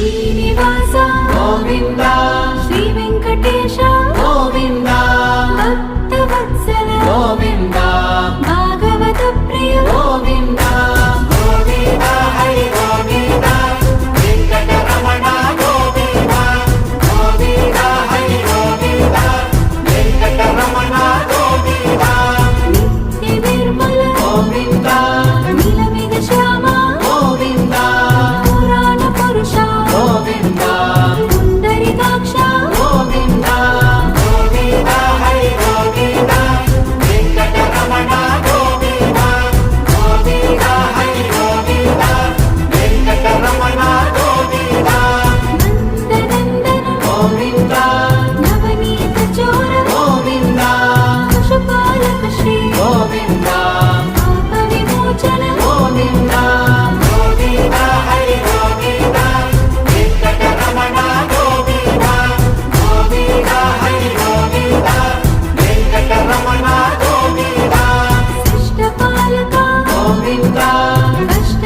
శ్రీనివాస గోవింద శ్రీ వెంకటేశ గోవింద భక్తవత్సల గోవింద భాగవత ప్రియ గోవింద గోవింద హరి గోవింద వెంకటరమణ గోవింద గోవింద హరి గోవింద వెంకటరమణ గోవింద నిత్య నిర్మల గోవింద నీలమేఘ శ్యామ గోవింద పురాణ పురుష గోవింద పుండరీకాక్ష గోవింద గోవింద హరి గోవింద వెంకటరమణ గోవింద గోవింద హరి గోవింద వెంకటరమణ గోవింద నందనందన గోవింద నవనీత చోర గోవింద పశుపాలక శ్రీ గోవింద పాప విమోచన గోవింద గోవింద హరి గోవింద వెంకటరమణ గోవింద గోవింద హరి గోవింద వెంకటరమణ గోవింద శిష్టపాలక గోవింద కష్ట